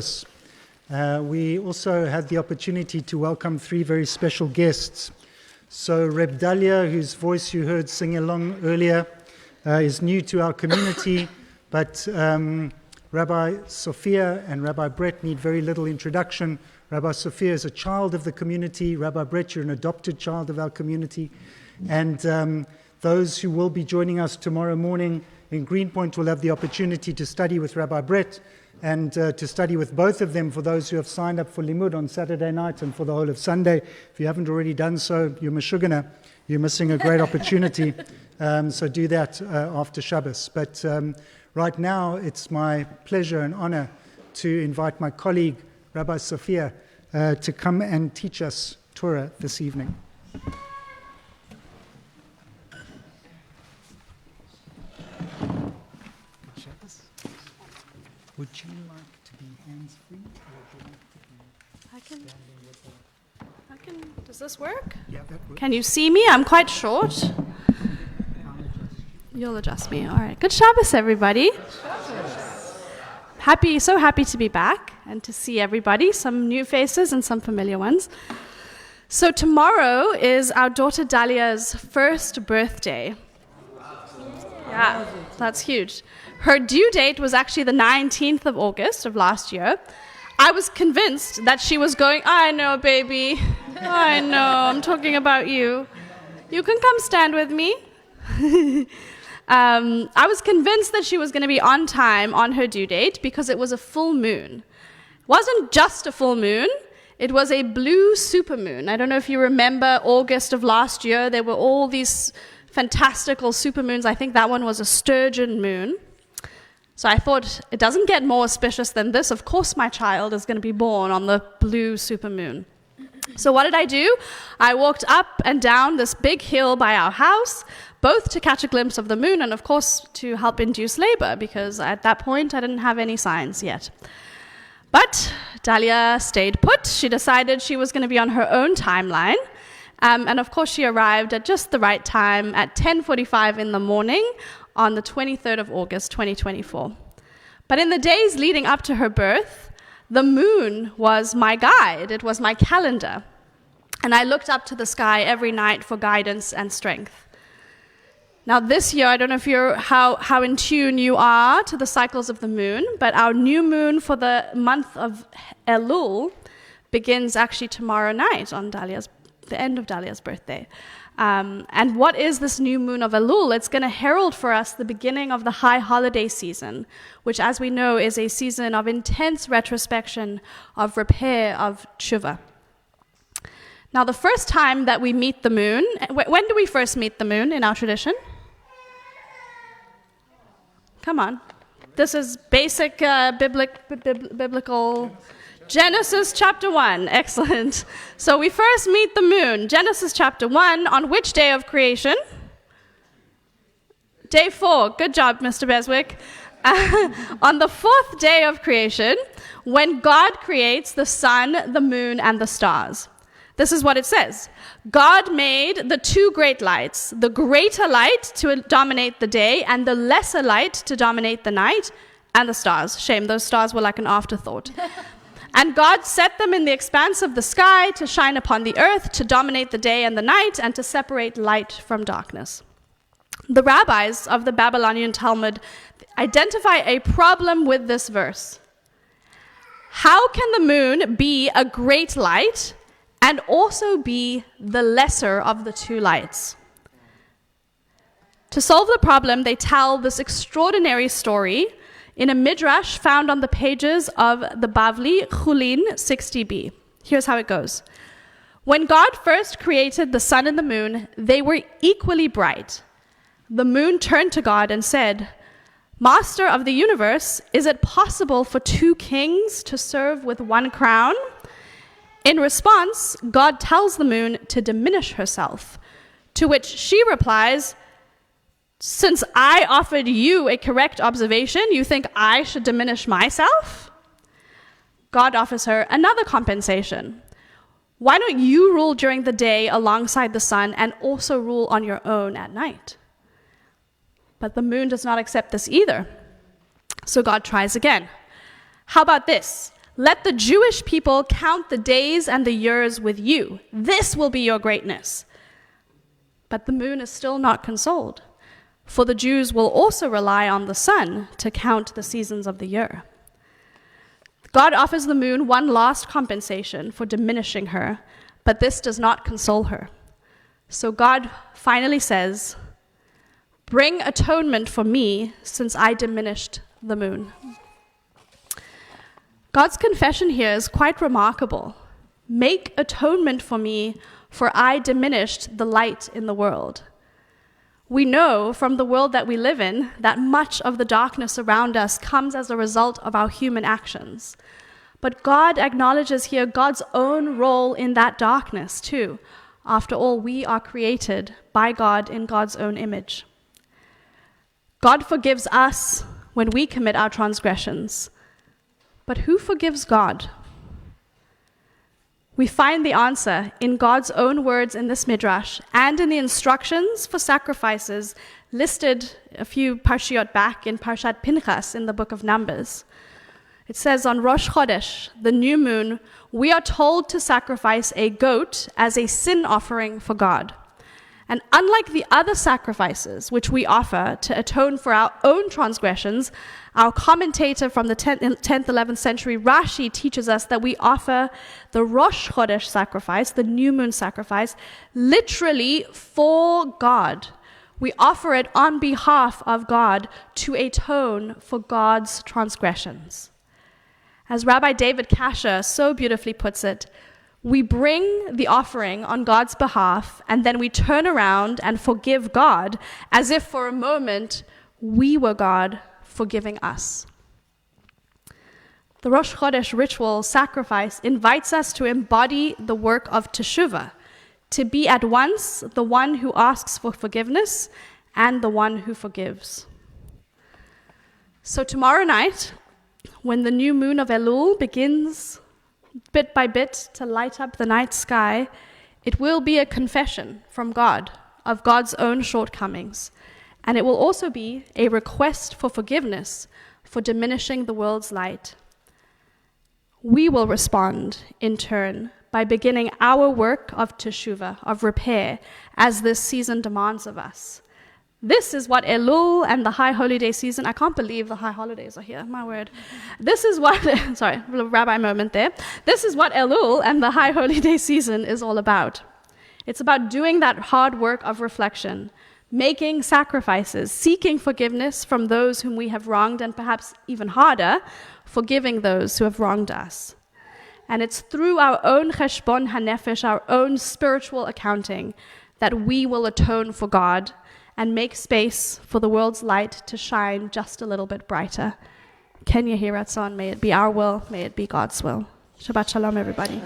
Shabbos. We also had the opportunity to welcome 3 very special guests. So Reb Dalia, whose voice you heard sing along earlier, is new to our community, but Rabbi Sofia and Rabbi Brett need very little introduction. Rabbi Sofia is a child of the community. Rabbi Brett, you're an adopted child of our community. And those who will be joining us tomorrow morning in Greenpoint will have the opportunity to study with Rabbi Brett and to study with both of them for those who have signed up for Limud on Saturday night and for the whole of Sunday. If you haven't already done so, you're meshugana. You're missing a great opportunity. So do that after Shabbos. But right now, it's my pleasure and honor to invite my colleague, Rabbi Sofia, to come and teach us Torah this evening. Would you like to be hands-free, or would you like to be I can. Does this work? Yeah, that works. Can you see me? I'm quite short. You'll adjust me. All right. Good Shabbos, everybody. So happy to be back and to see everybody, some new faces and some familiar ones. So tomorrow is our daughter Dalia's first birthday. Yeah, that's huge. Her due date was actually the 19th of August of last year. I was convinced that she was going, I know, baby. I know, I'm talking about you. You can come stand with me. I was convinced that she was going to be on time on her due date because it was a full moon. It wasn't just a full moon. It was a blue supermoon. I don't know if you remember August of last year. There were all these fantastical supermoons. I think that one was a sturgeon moon. So I thought, it doesn't get more auspicious than this. Of course my child is going to be born on the blue supermoon. So what did I do? I walked up and down this big hill by our house, both to catch a glimpse of the moon and, of course, to help induce labor, because at that point I didn't have any signs yet. But Dalia stayed put. She decided she was going to be on her own timeline. And of course she arrived at just the right time at 10:45 in the morning on the 23rd of August, 2024. But in the days leading up to her birth, the moon was my guide. It was my calendar. And I looked up to the sky every night for guidance and strength. Now this year, I don't know if you're how in tune you are to the cycles of the moon, but our new moon for the month of Elul begins actually tomorrow night on the end of Dalia's birthday. And what is this new moon of Elul? It's going to herald for us the beginning of the high holiday season, which, as we know, is a season of intense retrospection, of repair, of tshuva. Now, the first time that we meet the moon, when do we first meet the moon in our tradition? Come on. This is basic biblical... Genesis chapter 1, excellent. So we first meet the moon. Genesis chapter 1, on which day of creation? Day 4, good job, Mr. Beswick. On the 4th day of creation, when God creates the sun, the moon, and the stars. This is what it says. God made the 2 great lights, the greater light to dominate the day, and the lesser light to dominate the night, and the stars. Shame, those stars were like an afterthought. And God set them in the expanse of the sky to shine upon the earth, to dominate the day and the night, and to separate light from darkness. The rabbis of the Babylonian Talmud identify a problem with this verse. How can the moon be a great light and also be the lesser of the 2 lights? To solve the problem, they tell this extraordinary story in a midrash found on the pages of the Bavli, Chulin 60b. Here's how it goes. When God first created the sun and the moon, they were equally bright. The moon turned to God and said, Master of the universe, is it possible for 2 kings to serve with 1 crown? In response, God tells the moon to diminish herself, to which she replies, since I offered you a correct observation, you think I should diminish myself? God offers her another compensation. Why don't you rule during the day alongside the sun and also rule on your own at night? But the moon does not accept this either. So God tries again. How about this? Let the Jewish people count the days and the years with you. This will be your greatness. But the moon is still not consoled, for the Jews will also rely on the sun to count the seasons of the year. God offers the moon one last compensation for diminishing her, but this does not console her. So God finally says, "Bring atonement for me, since I diminished the moon." God's confession here is quite remarkable. Make atonement for me, for I diminished the light in the world. We know from the world that we live in that much of the darkness around us comes as a result of our human actions. But God acknowledges here God's own role in that darkness too. After all, we are created by God in God's own image. God forgives us when we commit our transgressions. But who forgives God? We find the answer in God's own words in this midrash and in the instructions for sacrifices listed a few parshiot back in Parshat Pinchas in the book of Numbers. It says on Rosh Chodesh, the new moon, we are told to sacrifice a goat as a sin offering for God. And unlike the other sacrifices which we offer to atone for our own transgressions, our commentator from the 10th, 11th century, Rashi, teaches us that we offer the Rosh Chodesh sacrifice, the new moon sacrifice, literally for God. We offer it on behalf of God to atone for God's transgressions. As Rabbi David Kasher so beautifully puts it, we bring the offering on God's behalf, and then we turn around and forgive God as if for a moment we were God forgiving us. The Rosh Chodesh ritual sacrifice invites us to embody the work of teshuvah, to be at once the one who asks for forgiveness and the one who forgives. So tomorrow night, when the new moon of Elul begins bit by bit to light up the night sky, it will be a confession from God of God's own shortcomings. And it will also be a request for forgiveness for diminishing the world's light. We will respond, in turn, by beginning our work of teshuvah, of repair, as this season demands of us. This is what Elul and the high holiday season, I can't believe the high holidays are here, my word. This is what, sorry, rabbi moment there. This is what Elul and the high holiday season is all about. It's about doing that hard work of reflection, making sacrifices, seeking forgiveness from those whom we have wronged, and perhaps even harder, forgiving those who have wronged us. And it's through our own cheshbon hanefesh, our own spiritual accounting, that we will atone for God and make space for the world's light to shine just a little bit brighter. Ken Yehi Ratzon, may it be our will, may it be God's will. Shabbat Shalom, everybody.